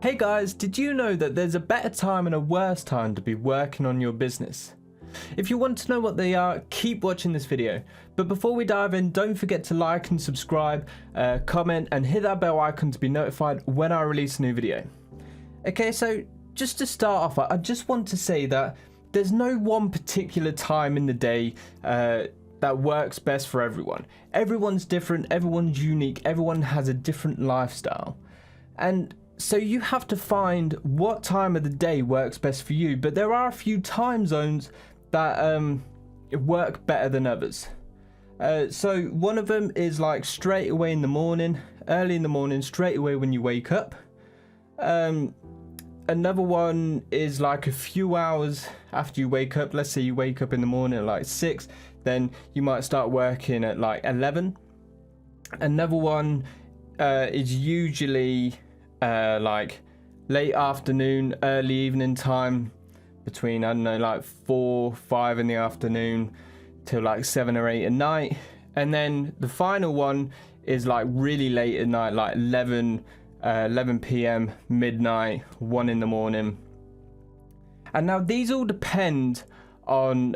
Hey guys, did you know that there's a better time and a worse time to be working on your business? If you want to know what they are, keep watching this video. But before we dive in, don't forget to like and subscribe, comment and hit that bell icon to be notified when I release a new video. Okay, so just to start off, I just want to say that there's no one particular time in the day that works best for everyone. Everyone's different, everyone's unique, everyone has a different lifestyle. And so you have to find what time of the day works best for you, but there are a few time zones that work better than others. So one of them is like straight away in the morning, early in the morning, straight away when you wake up. Another one is like a few hours after you wake up. Let's say you wake up in the morning at like 6, then you might start working at like 11. Another one is usually like late afternoon, early evening time, between, I don't know, like 4, 5 in the afternoon till like 7 or 8 at night. And then the final one is like really late at night, like 11 p.m, midnight, 1 in the morning. And now these all depend on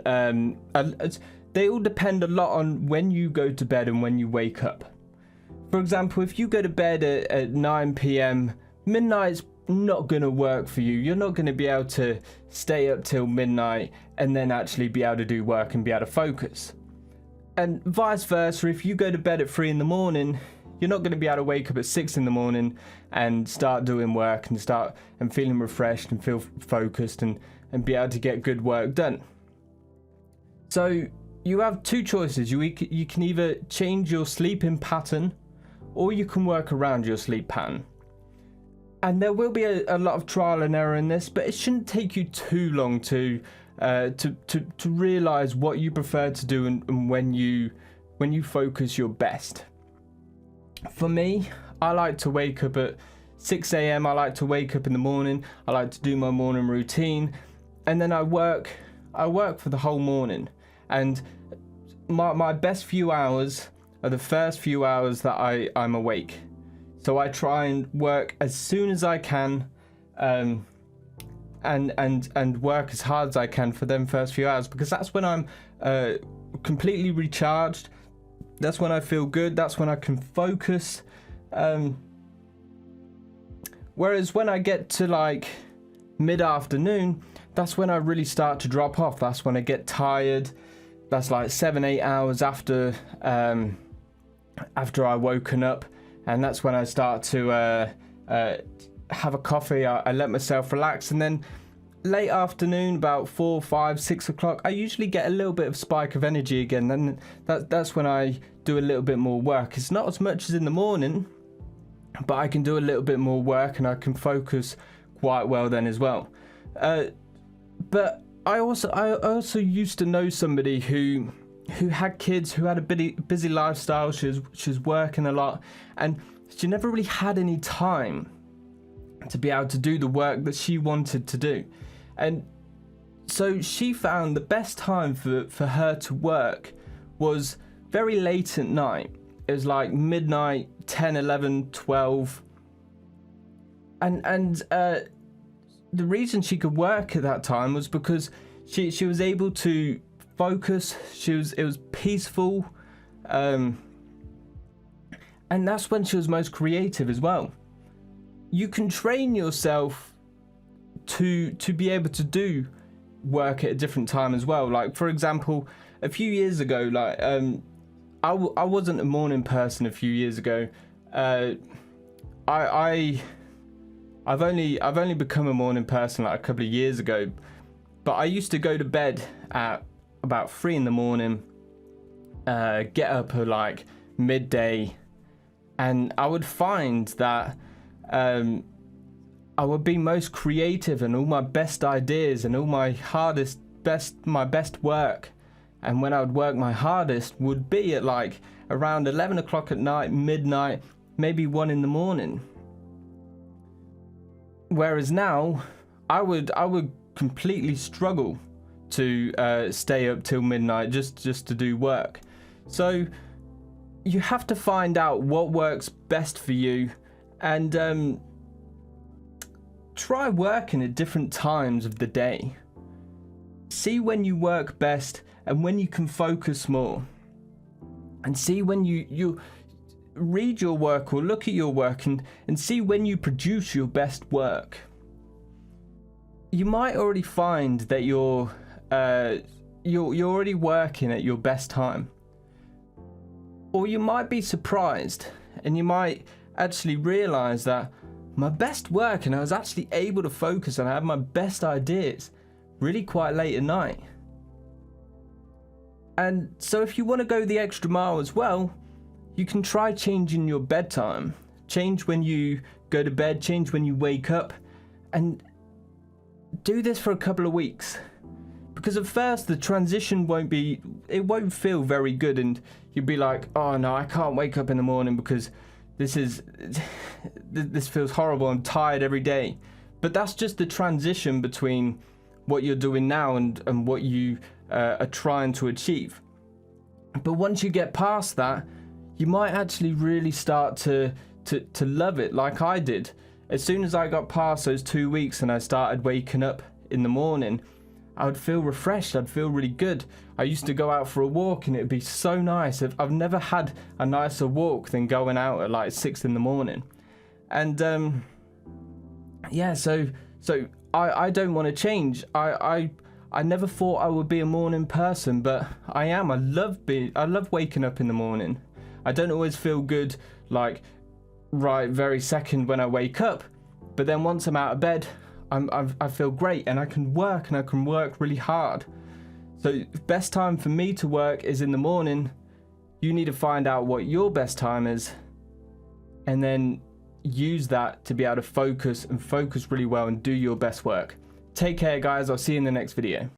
they all depend a lot on when you go to bed and when you wake up. For example, if you go to bed at 9 p.m, midnight's not going to work for you. You're not going to be able to stay up till midnight and then actually be able to do work and be able to focus. And vice versa, if you go to bed at 3 in the morning, you're not going to be able to wake up at 6 in the morning and start doing work and start and feeling refreshed and feel focused and be able to get good work done. So you have two choices. You can either change your sleeping pattern or you can work around your sleep pattern. And there will be a lot of trial and error in this, but it shouldn't take you too long to realize what you prefer to do and when you focus your best. For me, I like to wake up at 6 a.m. I like to wake up in the morning. I like to do my morning routine, and then I work for the whole morning. And my best few hours are the first few hours that I'm awake. So I try and work as soon as I can, and work as hard as I can for them first few hours, because that's when I'm completely recharged. That's when I feel good. That's when I can focus. Whereas when I get to like mid-afternoon, that's when I really start to drop off. That's when I get tired. That's like 7-8 hours after I've woken up. And that's when I start to have a coffee. I let myself relax, and then late afternoon, about 4, 5, 6 o'clock, I usually get a little bit of spike of energy again. Then that's when I do a little bit more work. It's not as much as in the morning, but I can do a little bit more work and I can focus quite well then as well. But I also used to know somebody who had kids, who had a busy lifestyle. She was working a lot, and she never really had any time to be able to do the work that she wanted to do. And so she found the best time for her to work was very late at night. It was like midnight, 10, 11, 12. And the reason she could work at that time was because she was able to focus. It was peaceful, and that's when she was most creative as well. You can train yourself to be able to do work at a different time as well. Like, for example, a few years ago, like I wasn't a morning person a few years ago. I've only become a morning person like a couple of years ago, but I used to go to bed at about 3 in the morning, get up at like midday, and I would find that I would be most creative, and all my best ideas and all my best work, and when I would work my hardest would be at like around 11 o'clock at night, midnight, maybe 1 in the morning. Whereas now I would completely struggle to stay up till midnight just to do work. So you have to find out what works best for you, and try working at different times of the day. See when you work best and when you can focus more. And see when you read your work or look at your work and see when you produce your best work. You might already find that you're already working at your best time. Or you might be surprised and you might actually realize that my best work, and I was actually able to focus and I have my best ideas really quite late at night. And so if you want to go the extra mile as well, you can try changing your bedtime. Change when you go to bed, change when you wake up, and do this for a couple of weeks. Because at first the transition won't feel very good, and you'll be like, oh no, I can't wake up in the morning because this feels horrible, I'm tired every day. But that's just the transition between what you're doing now and what you are trying to achieve. But once you get past that, you might actually really start to love it like I did. As soon as I got past those 2 weeks and I started waking up in the morning, I would feel refreshed, I'd feel really good. I used to go out for a walk and it'd be so nice. I've never had a nicer walk than going out at like 6 in the morning. And yeah, so I don't want to change. I never thought I would be a morning person, but I am. I love waking up in the morning. I don't always feel good like right very second when I wake up, but then once I'm out of bed, I feel great and I can work really hard. So best time for me to work is in the morning. You need to find out what your best time is and then use that to be able to focus really well and do your best work. Take care guys, I'll see you in the next video.